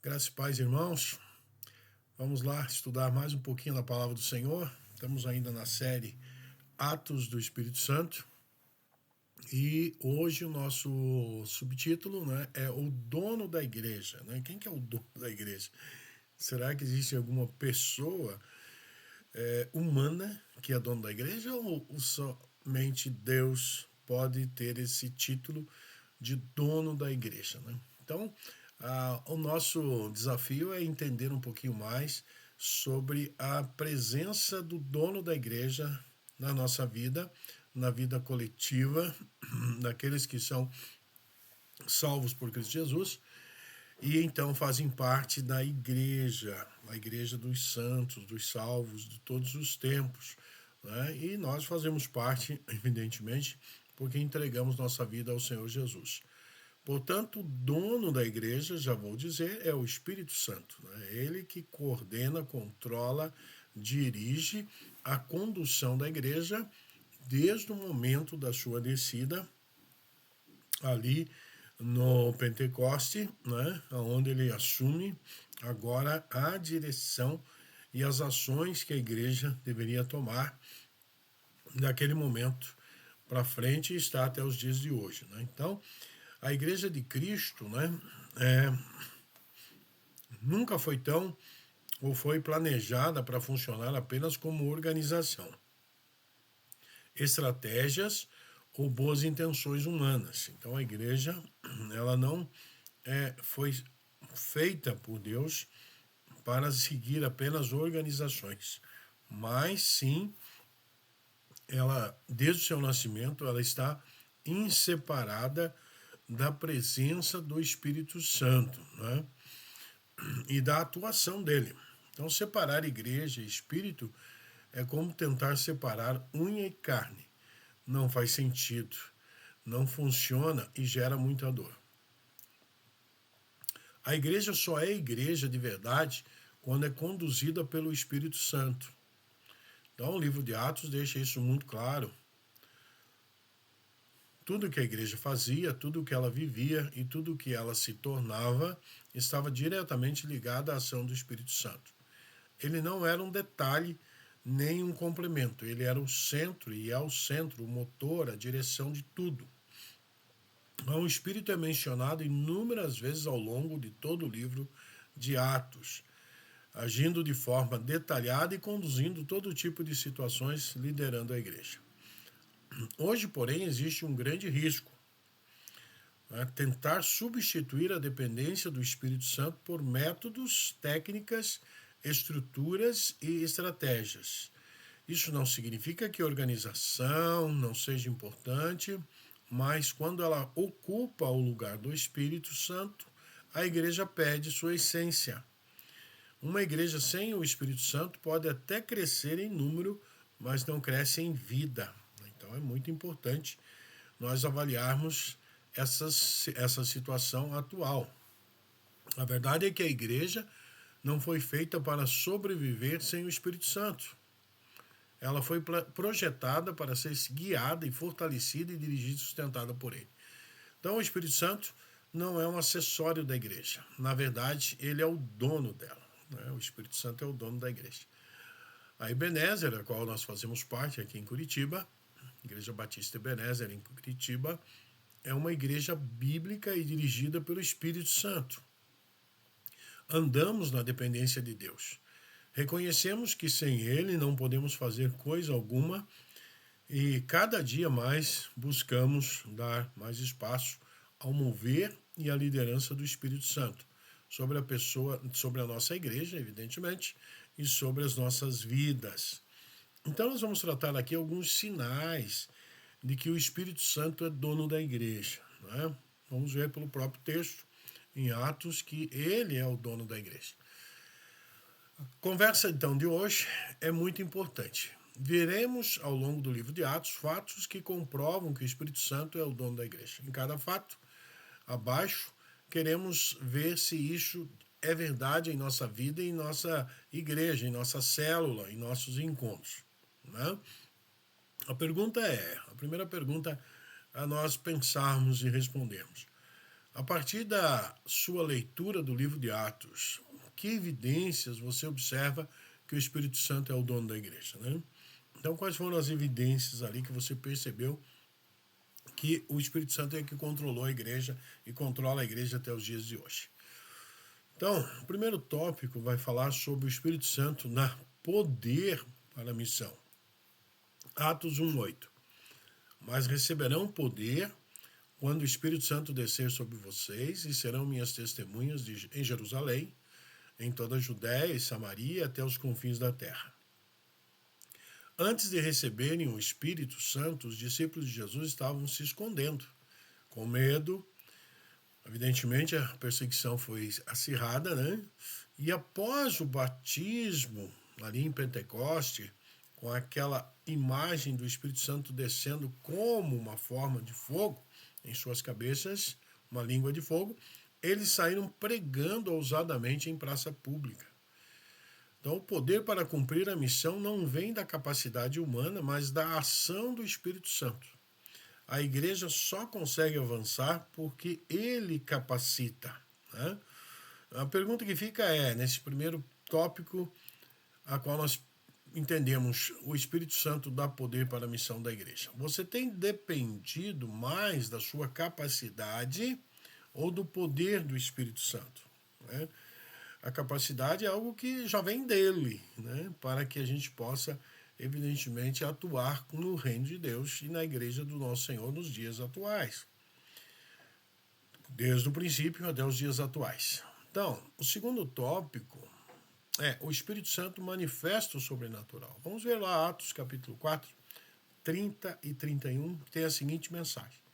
Graças e paz, irmãos. Vamos lá estudar mais um pouquinho da palavra do Senhor. Estamos ainda na série Atos do Espírito Santo. E hoje o nosso subtítulo, é o dono da igreja. Quem que é o dono da igreja? Será que existe alguma pessoa humana que é dono da igreja ou somente Deus pode ter esse título de dono da igreja? Então, o nosso desafio é entender um pouquinho mais sobre a presença do dono da igreja na nossa vida, na vida coletiva, daqueles que são salvos por Cristo Jesus e então fazem parte da igreja, a igreja dos santos, dos salvos de todos os tempos. E nós fazemos parte, evidentemente, porque entregamos nossa vida ao Senhor Jesus. Portanto, o dono da igreja, já vou dizer, é o Espírito Santo. Ele que coordena, controla, dirige a condução da igreja desde o momento da sua descida ali no Pentecoste, onde ele assume agora a direção e as ações que a igreja deveria tomar daquele momento para frente e está até os dias de hoje. Então, a igreja de Cristo nunca foi tão ou foi planejada para funcionar apenas como organização, estratégias ou boas intenções humanas. Então a igreja ela não foi feita por Deus para seguir apenas organizações, mas sim ela, desde o seu nascimento, ela está inseparada da presença do Espírito Santo, e da atuação dele. Então, separar igreja e espírito é como tentar separar unha e carne. Não faz sentido, não funciona e gera muita dor. A igreja só é igreja de verdade quando é conduzida pelo Espírito Santo. Então, o livro de Atos deixa isso muito claro. Tudo que a igreja fazia, tudo que ela vivia e tudo que ela se tornava estava diretamente ligado à ação do Espírito Santo. Ele não era um detalhe nem um complemento, ele era o centro e é o centro, o motor, a direção de tudo. O Espírito é mencionado inúmeras vezes ao longo de todo o livro de Atos, agindo de forma detalhada e conduzindo todo tipo de situações, liderando a igreja. Hoje, porém, existe um grande risco. Tentar substituir a dependência do Espírito Santo por métodos, técnicas, estruturas e estratégias. Isso não significa que a organização não seja importante, mas quando ela ocupa o lugar do Espírito Santo, a igreja perde sua essência. Uma igreja sem o Espírito Santo pode até crescer em número, mas não cresce em vida. Então é muito importante nós avaliarmos essa situação atual. A verdade é que a igreja não foi feita para sobreviver sem o Espírito Santo. Ela foi projetada para ser guiada e fortalecida e dirigida e sustentada por ele. Então o Espírito Santo não é um acessório da igreja. Na verdade, ele é o dono dela. O Espírito Santo é o dono da igreja. A Ebenezer, a qual nós fazemos parte aqui em Curitiba, Igreja Batista Ebenezer em Curitiba, é uma igreja bíblica e dirigida pelo Espírito Santo. Andamos na dependência de Deus. Reconhecemos que sem Ele não podemos fazer coisa alguma e cada dia mais buscamos dar mais espaço ao mover e à liderança do Espírito Santo sobre a pessoa, sobre a nossa igreja, evidentemente, e sobre as nossas vidas. Então nós vamos tratar aqui alguns sinais de que o Espírito Santo é dono da igreja. Vamos ver pelo próprio texto, em Atos, que ele é o dono da igreja. A conversa, então, de hoje é muito importante. Veremos, ao longo do livro de Atos, fatos que comprovam que o Espírito Santo é o dono da igreja. Em cada fato, abaixo, queremos ver se isso é verdade em nossa vida, em nossa igreja, em nossa célula, em nossos encontros. A primeira pergunta a nós pensarmos e respondermos: A partir da sua leitura do livro de Atos, que evidências você observa que o Espírito Santo é o dono da igreja, né? Então, quais foram as evidências ali que você percebeu que o Espírito Santo é que controlou a igreja e controla a igreja até os dias de hoje? Então, o primeiro tópico vai falar sobre o Espírito Santo na poder para a missão. Atos 1:8. Mas receberão poder quando o Espírito Santo descer sobre vocês e serão minhas testemunhas em Jerusalém, em toda a Judéia e Samaria até os confins da terra. Antes de receberem o Espírito Santo, os discípulos de Jesus estavam se escondendo, com medo. Evidentemente, a perseguição foi acirrada, né? E após o batismo, ali em Pentecoste, com aquela imagem do Espírito Santo descendo como uma forma de fogo em suas cabeças, uma língua de fogo, eles saíram pregando ousadamente em praça pública. Então, o poder para cumprir a missão não vem da capacidade humana, mas da ação do Espírito Santo. A igreja só consegue avançar porque ele capacita, né? A pergunta que fica é, nesse primeiro tópico, a qual nós entendemos o Espírito Santo dá poder para a missão da igreja. Você tem dependido mais da sua capacidade ou do poder do Espírito Santo, né? A capacidade é algo que já vem dele, né? Para que a gente possa, evidentemente, atuar no reino de Deus e na igreja do nosso Senhor nos dias atuais. Desde o princípio até os dias atuais. Então, o segundo tópico é o Espírito Santo manifesta o sobrenatural. Vamos ver lá Atos capítulo 4, 30 e 31, que tem a seguinte mensagem.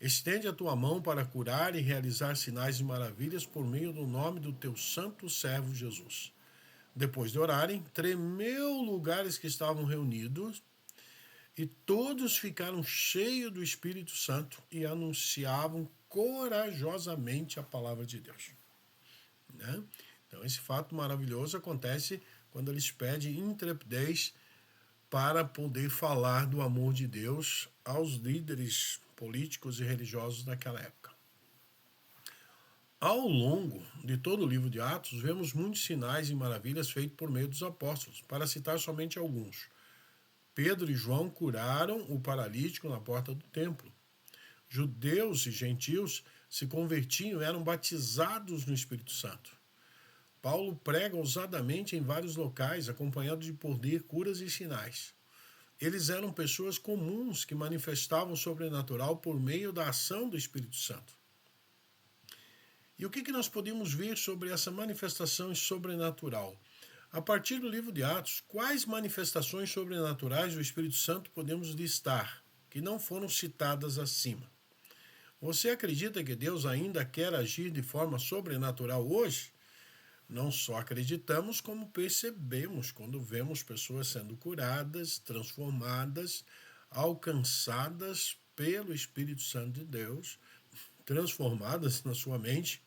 Estende a tua mão para curar e realizar sinais e maravilhas por meio do nome do teu santo servo Jesus. Depois de orarem, tremeu lugares que estavam reunidos e todos ficaram cheios do Espírito Santo e anunciavam corajosamente a palavra de Deus, né? Então, esse fato maravilhoso acontece quando eles pedem intrepidez para poder falar do amor de Deus aos líderes políticos e religiosos daquela época. Ao longo de todo o livro de Atos, vemos muitos sinais e maravilhas feitos por meio dos apóstolos. Para citar somente alguns, Pedro e João curaram o paralítico na porta do templo. Judeus e gentios se convertiam e eram batizados no Espírito Santo. Paulo prega ousadamente em vários locais, acompanhado de poder, curas e sinais. Eles eram pessoas comuns que manifestavam o sobrenatural por meio da ação do Espírito Santo. E o que nós podemos ver sobre essa manifestação sobrenatural? A partir do livro de Atos, quais manifestações sobrenaturais do Espírito Santo podemos listar, que não foram citadas acima? Você acredita que Deus ainda quer agir de forma sobrenatural hoje? Não só acreditamos, como percebemos quando vemos pessoas sendo curadas, transformadas, alcançadas pelo Espírito Santo de Deus, transformadas na sua mente,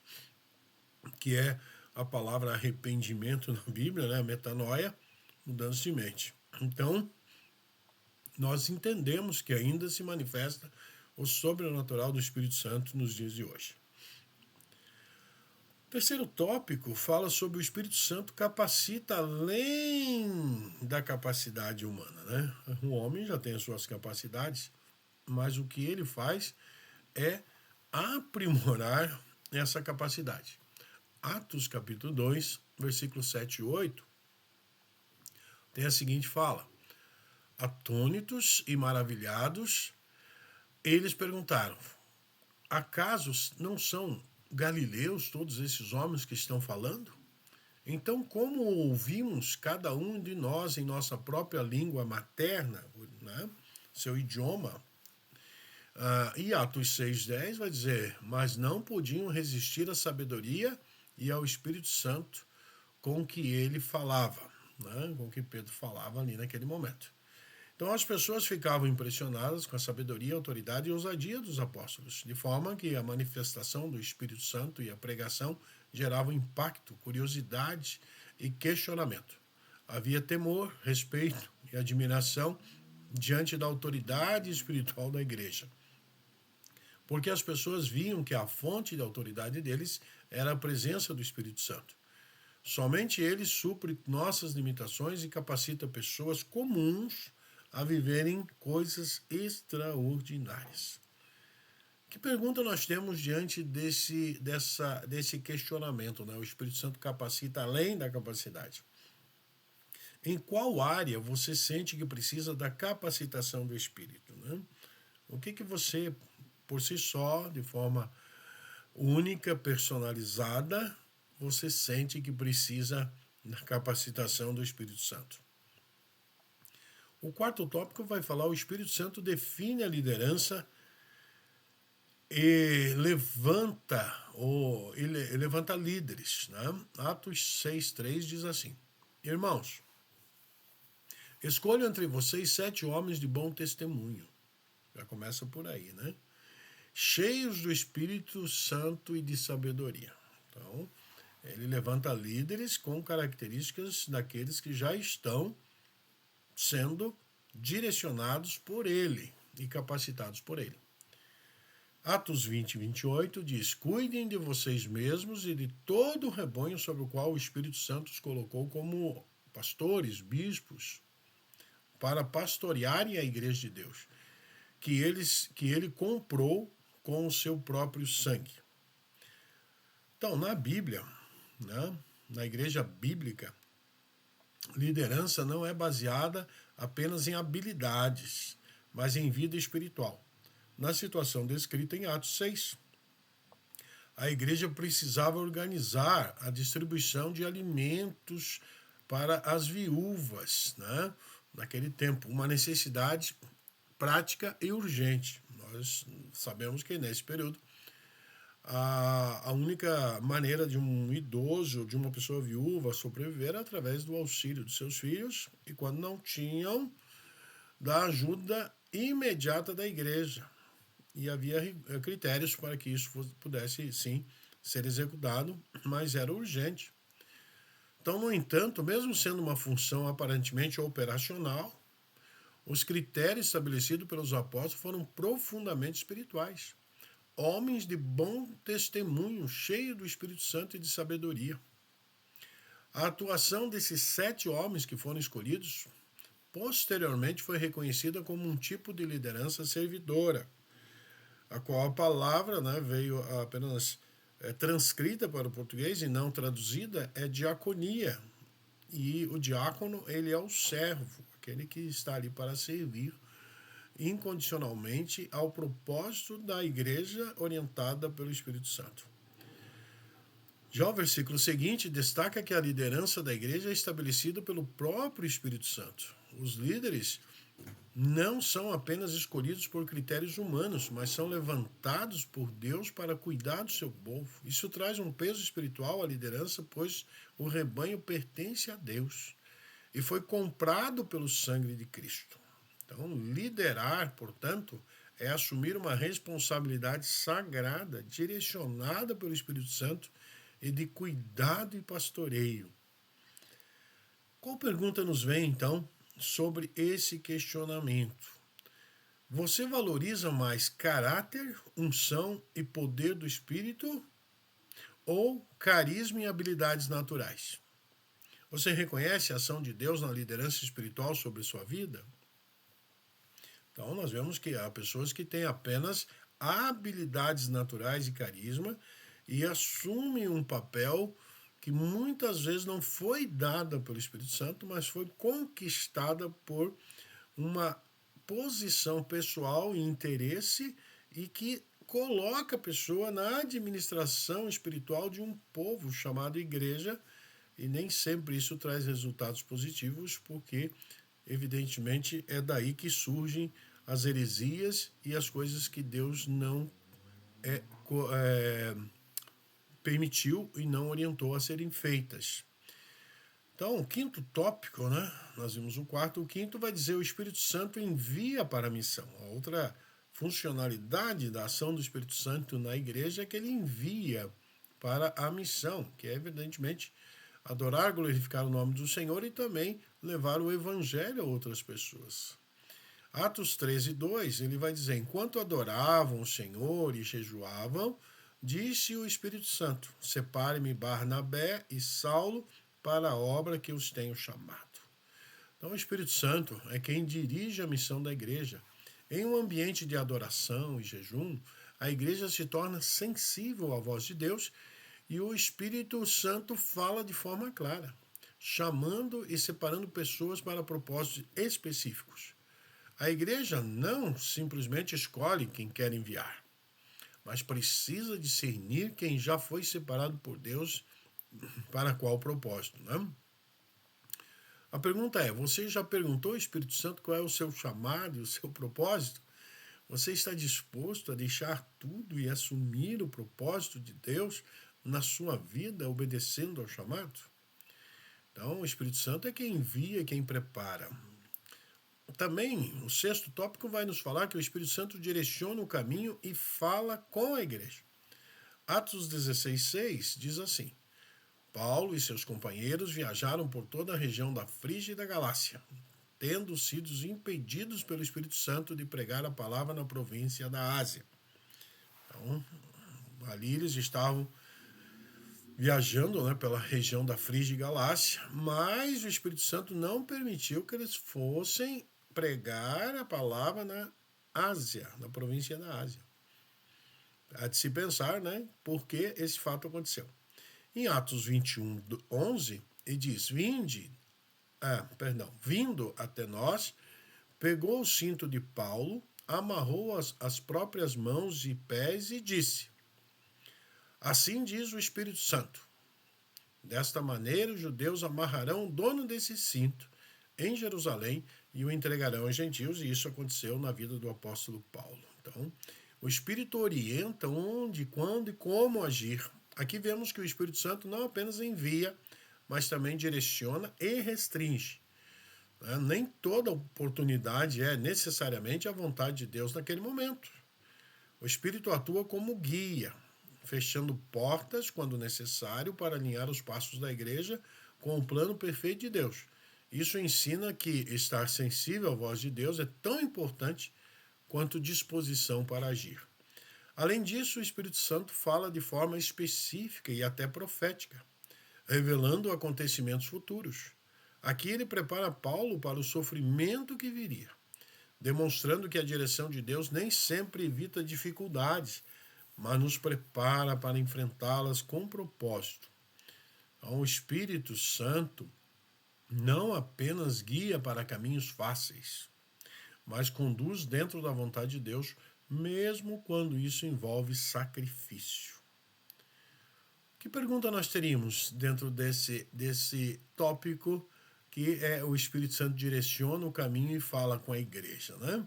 que é a palavra arrependimento na Bíblia, né? Metanoia, mudança de mente. Então, nós entendemos que ainda se manifesta o sobrenatural do Espírito Santo nos dias de hoje. O terceiro tópico fala sobre o Espírito Santo capacita além da capacidade humana, né? O homem já tem as suas capacidades, mas o que ele faz é aprimorar essa capacidade. Atos capítulo 2, versículos 7 e 8, tem a seguinte fala. Atônitos e maravilhados, eles perguntaram, acaso não são galileus todos esses homens que estão falando? Então, como ouvimos cada um de nós em nossa própria língua materna, né, seu idioma? E Atos 6,10 vai dizer, mas não podiam resistir à sabedoria e ao Espírito Santo com que ele falava, né, com que Pedro falava ali naquele momento. Então as pessoas ficavam impressionadas com a sabedoria, autoridade e ousadia dos apóstolos, de forma que a manifestação do Espírito Santo e a pregação geravam impacto, curiosidade e questionamento. Havia temor, respeito e admiração diante da autoridade espiritual da igreja. porque as pessoas viam que a fonte de autoridade deles era a presença do Espírito Santo. Somente ele supre nossas limitações e capacita pessoas comuns a viverem coisas extraordinárias. Que pergunta nós temos diante desse questionamento, né? O Espírito Santo capacita além da capacidade. Em qual área você sente que precisa da capacitação do Espírito, né? O que você, por si só, de forma única, personalizada, você sente que precisa da capacitação do Espírito Santo? O quarto tópico vai falar: o Espírito Santo define a liderança e levanta líderes, né? Atos 6:3 diz assim: irmãos, escolho entre vocês 7 homens de bom testemunho. Já começa por aí, né? Cheios do Espírito Santo e de sabedoria. Então, ele levanta líderes com características daqueles que já estão sendo direcionados por ele e capacitados por ele. Atos 20:28 diz: cuidem de vocês mesmos e de todo o rebanho sobre o qual o Espírito Santo os colocou como pastores, bispos, para pastorearem a igreja de Deus, que ele comprou com o seu próprio sangue. Então, na Bíblia, né, na igreja bíblica, liderança não é baseada apenas em habilidades, mas em vida espiritual. Na situação descrita em Atos 6, a igreja precisava organizar a distribuição de alimentos para as viúvas, né? Naquele tempo, uma necessidade prática e urgente. Nós sabemos que nesse período a única maneira de um idoso, de uma pessoa viúva sobreviver era através do auxílio de seus filhos e, quando não tinham, da ajuda imediata da igreja. E havia critérios para que isso pudesse, sim, ser executado, mas era urgente. Então, no entanto, mesmo sendo uma função aparentemente operacional, os critérios estabelecidos pelos apóstolos foram profundamente espirituais. Homens de bom testemunho, cheios do Espírito Santo e de sabedoria. A atuação desses 7 homens que foram escolhidos, posteriormente foi reconhecida como um tipo de liderança servidora, a qual a palavra, né, veio apenas transcrita para o português e não traduzida, é diaconia. E o diácono, ele é o servo, aquele que está ali para servir incondicionalmente ao propósito da igreja orientada pelo Espírito Santo. Já o versículo seguinte destaca que a liderança da igreja é estabelecida pelo próprio Espírito Santo. Os líderes não são apenas escolhidos por critérios humanos, mas são levantados por Deus para cuidar do seu povo. Isso traz um peso espiritual à liderança, pois o rebanho pertence a Deus e foi comprado pelo sangue de Cristo. Então, liderar, portanto, é assumir uma responsabilidade sagrada, direcionada pelo Espírito Santo e de cuidado e pastoreio. Qual pergunta nos vem, então, sobre esse questionamento? Você valoriza mais caráter, unção e poder do Espírito ou carisma e habilidades naturais? Você reconhece a ação de Deus na liderança espiritual sobre sua vida? Então, nós vemos que há pessoas que têm apenas habilidades naturais e carisma e assumem um papel que muitas vezes não foi dada pelo Espírito Santo, mas foi conquistada por uma posição pessoal e interesse e que coloca a pessoa na administração espiritual de um povo chamado igreja, e nem sempre isso traz resultados positivos, porque evidentemente é daí que surgem as heresias e as coisas que Deus não permitiu e não orientou a serem feitas. Então, o quinto tópico, né? Nós vimos o quarto, o quinto vai dizer: o Espírito Santo envia para a missão. A outra funcionalidade da ação do Espírito Santo na igreja é que ele envia para a missão, que é evidentemente adorar, glorificar o nome do Senhor e também levar o evangelho a outras pessoas. Atos 13:2, ele vai dizer: enquanto adoravam o Senhor e jejuavam, disse o Espírito Santo: separe-me Barnabé e Saulo para a obra que os tenho chamado. Então, o Espírito Santo é quem dirige a missão da igreja. Em um ambiente de adoração e jejum, a igreja se torna sensível à voz de Deus e o Espírito Santo fala de forma clara, chamando e separando pessoas para propósitos específicos. A igreja não simplesmente escolhe quem quer enviar, mas precisa discernir quem já foi separado por Deus para qual propósito, né? A pergunta é: você já perguntou ao Espírito Santo qual é o seu chamado e o seu propósito? Você está disposto a deixar tudo e assumir o propósito de Deus na sua vida, obedecendo ao chamado? Então, o Espírito Santo é quem envia, quem prepara. Também, o sexto tópico vai nos falar que o Espírito Santo direciona o caminho e fala com a igreja. Atos 16:6 diz assim: Paulo e seus companheiros viajaram por toda a região da Frígia e da Galácia, tendo sido impedidos pelo Espírito Santo de pregar a palavra na província da Ásia. Então, ali eles estavam viajando, né, pela região da Frígia e Galácia, mas o Espírito Santo não permitiu que eles fossem pregar a palavra na Ásia, na província da Ásia. Há de se pensar, né, por que esse fato aconteceu. Em Atos 21:11, ele diz: vindo até nós, pegou o cinto de Paulo, amarrou as próprias mãos e pés e disse: assim diz o Espírito Santo. Desta maneira, os judeus amarrarão o dono desse cinto em Jerusalém e o entregarão aos gentios, e isso aconteceu na vida do apóstolo Paulo. Então, o Espírito orienta onde, quando e como agir. Aqui vemos que o Espírito Santo não apenas envia, mas também direciona e restringe. Nem toda oportunidade é necessariamente a vontade de Deus naquele momento. O Espírito atua como guia, fechando portas quando necessário para alinhar os passos da igreja com o plano perfeito de Deus. Isso ensina que estar sensível à voz de Deus é tão importante quanto disposição para agir. Além disso, o Espírito Santo fala de forma específica e até profética, revelando acontecimentos futuros. Aqui ele prepara Paulo para o sofrimento que viria, demonstrando que a direção de Deus nem sempre evita dificuldades, mas nos prepara para enfrentá-las com propósito. Então, o Espírito Santo não apenas guia para caminhos fáceis, mas conduz dentro da vontade de Deus, mesmo quando isso envolve sacrifício. Que pergunta nós teríamos dentro desse tópico que é o Espírito Santo direciona o caminho e fala com a igreja, né?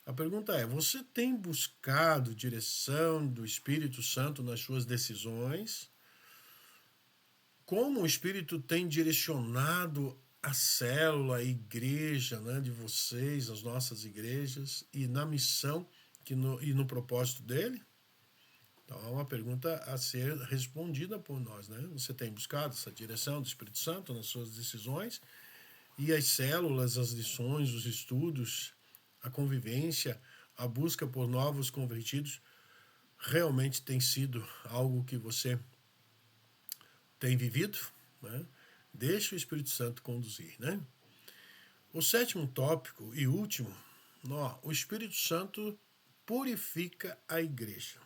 A pergunta é: você tem buscado direção do Espírito Santo nas suas decisões? Como o Espírito tem direcionado a célula, a igreja, né, de vocês, as nossas igrejas, e na missão e no propósito dele? Então, é uma pergunta a ser respondida por nós, né? Você tem buscado essa direção do Espírito Santo nas suas decisões? E as células, as lições, os estudos, a convivência, a busca por novos convertidos, realmente tem sido algo que você tem vivido, né? Deixa o Espírito Santo conduzir, né? O sétimo tópico e último, o Espírito Santo purifica a igreja.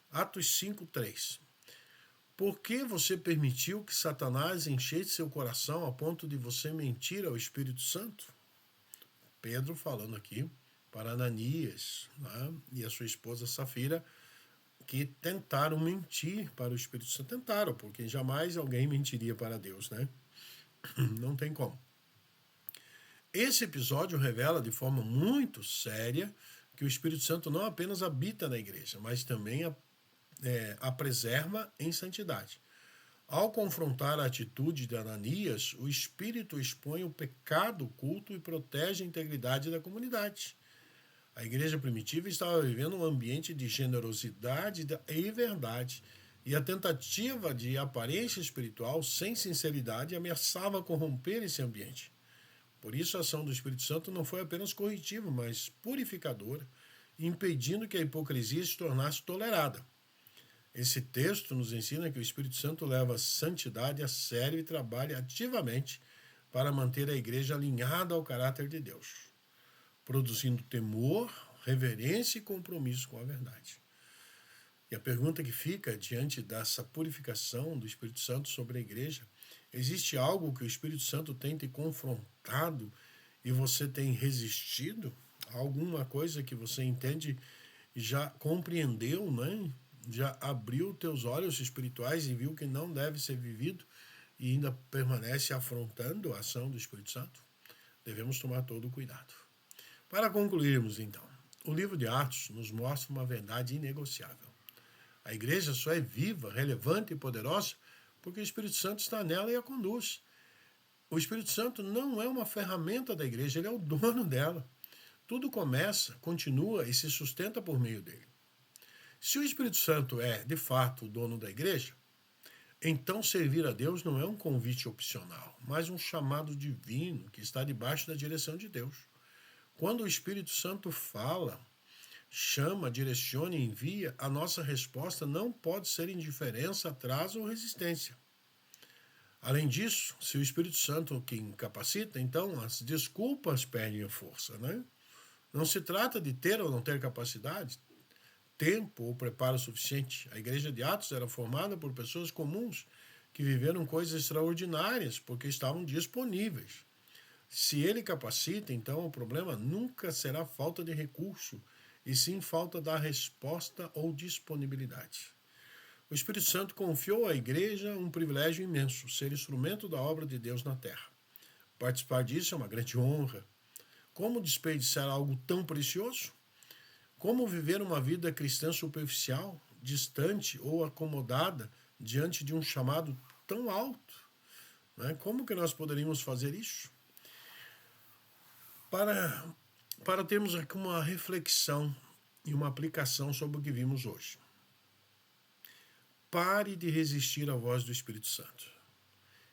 Atos 5:3. Por que você permitiu que Satanás enchesse seu coração a ponto de você mentir ao Espírito Santo? Pedro falando aqui para Ananias, né, e a sua esposa Safira, que tentaram mentir para o Espírito Santo. Tentaram, porque jamais alguém mentiria para Deus, né? Não tem como. Esse episódio revela de forma muito séria que o Espírito Santo não apenas habita na igreja, mas também a preserva em santidade. Ao confrontar a atitude de Ananias, o Espírito expõe o pecado oculto e protege a integridade da comunidade. A igreja primitiva estava vivendo um ambiente de generosidade e verdade, e a tentativa de aparência espiritual sem sinceridade ameaçava corromper esse ambiente. Por isso, a ação do Espírito Santo não foi apenas corretiva, mas purificadora, impedindo que a hipocrisia se tornasse tolerada. Esse texto nos ensina que o Espírito Santo leva a santidade a sério e trabalha ativamente para manter a igreja alinhada ao caráter de Deus, produzindo temor, reverência e compromisso com a verdade. E a pergunta que fica diante dessa purificação do Espírito Santo sobre a igreja: existe algo que o Espírito Santo tem te confrontado e você tem resistido? Alguma coisa que você entende e já compreendeu, né? Já abriu teus olhos espirituais e viu que não deve ser vivido e ainda permanece afrontando a ação do Espírito Santo? Devemos tomar todo o cuidado. Para concluirmos, então, o livro de Atos nos mostra uma verdade inegociável. A igreja só é viva, relevante e poderosa porque o Espírito Santo está nela e a conduz. O Espírito Santo não é uma ferramenta da igreja, ele é o dono dela. Tudo começa, continua e se sustenta por meio dele. Se o Espírito Santo é, de fato, o dono da igreja, então servir a Deus não é um convite opcional, mas um chamado divino que está debaixo da direção de Deus. Quando o Espírito Santo fala, chama, direciona e envia, a nossa resposta não pode ser indiferença, atraso ou resistência. Além disso, se o Espírito Santo que incapacita, então as desculpas perdem a força, né? Não se trata de ter ou não ter capacidade, tempo ou preparo suficiente. A igreja de Atos era formada por pessoas comuns que viveram coisas extraordinárias porque estavam disponíveis. Se ele capacita, então o problema nunca será falta de recurso, e sim falta da resposta ou disponibilidade. O Espírito Santo confiou à igreja um privilégio imenso, ser instrumento da obra de Deus na terra. Participar disso é uma grande honra. Como desperdiçar algo tão precioso? Como viver uma vida cristã superficial, distante ou acomodada diante de um chamado tão alto? Né? Como que nós poderíamos fazer isso? Para termos aqui uma reflexão e uma aplicação sobre o que vimos hoje. Pare de resistir à voz do Espírito Santo.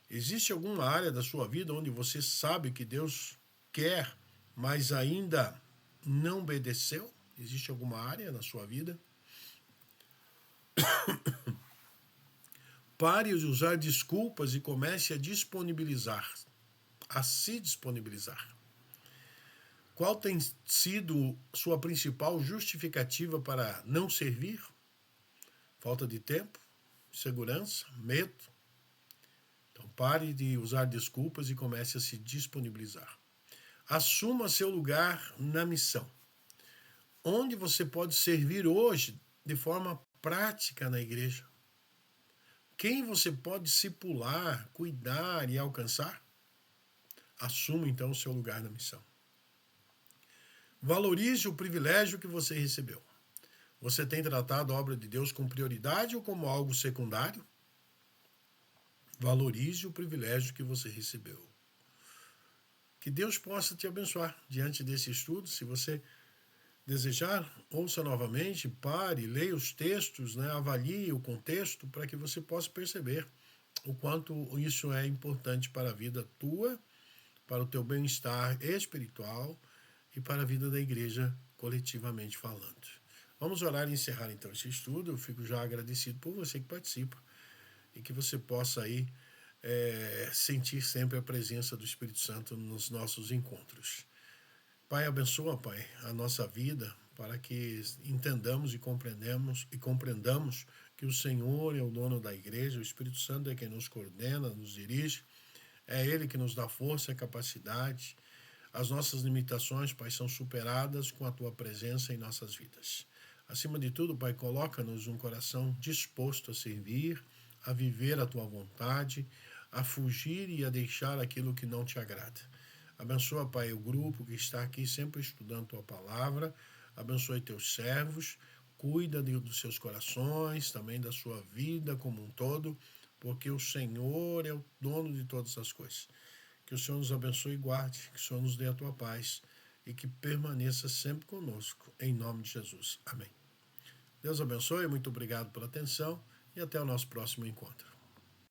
Existe alguma área da sua vida onde você sabe que Deus quer, mas ainda não obedeceu? Existe alguma área na sua vida? Pare de usar desculpas e comece a se disponibilizar. Qual tem sido sua principal justificativa para não servir? Falta de tempo? Segurança? Medo? Então pare de usar desculpas e comece a se disponibilizar. Assuma seu lugar na missão. Onde você pode servir hoje de forma prática na igreja? Quem você pode discipular, cuidar e alcançar? Assuma então o seu lugar na missão. Valorize o privilégio que você recebeu. Você tem tratado a obra de Deus com prioridade ou como algo secundário? Valorize o privilégio que você recebeu. Que Deus possa te abençoar diante desse estudo. Se você desejar, ouça novamente, pare, leia os textos, né, avalie o contexto para que você possa perceber o quanto isso é importante para a vida tua, para o teu bem-estar espiritual e para a vida da igreja coletivamente falando. Vamos orar e encerrar então esse estudo. Eu fico já agradecido por você que participa e que você possa aí sentir sempre a presença do Espírito Santo nos nossos encontros. Pai, abençoa, Pai, a nossa vida para que entendamos e compreendamos que o Senhor é o dono da igreja, o Espírito Santo é quem nos coordena, nos dirige, é Ele que nos dá força e capacidade. As nossas limitações, Pai, são superadas com a Tua presença em nossas vidas. Acima de tudo, Pai, coloca-nos um coração disposto a servir, a viver a Tua vontade, a fugir e a deixar aquilo que não Te agrada. Abençoa, Pai, o grupo que está aqui sempre estudando Tua Palavra. Abençoe Teus servos. Cuida dos seus corações, também da sua vida como um todo, porque o Senhor é o dono de todas as coisas. Que o Senhor nos abençoe e guarde, que o Senhor nos dê a Tua paz e que permaneça sempre conosco, em nome de Jesus. Amém. Deus abençoe, muito obrigado pela atenção e até o nosso próximo encontro.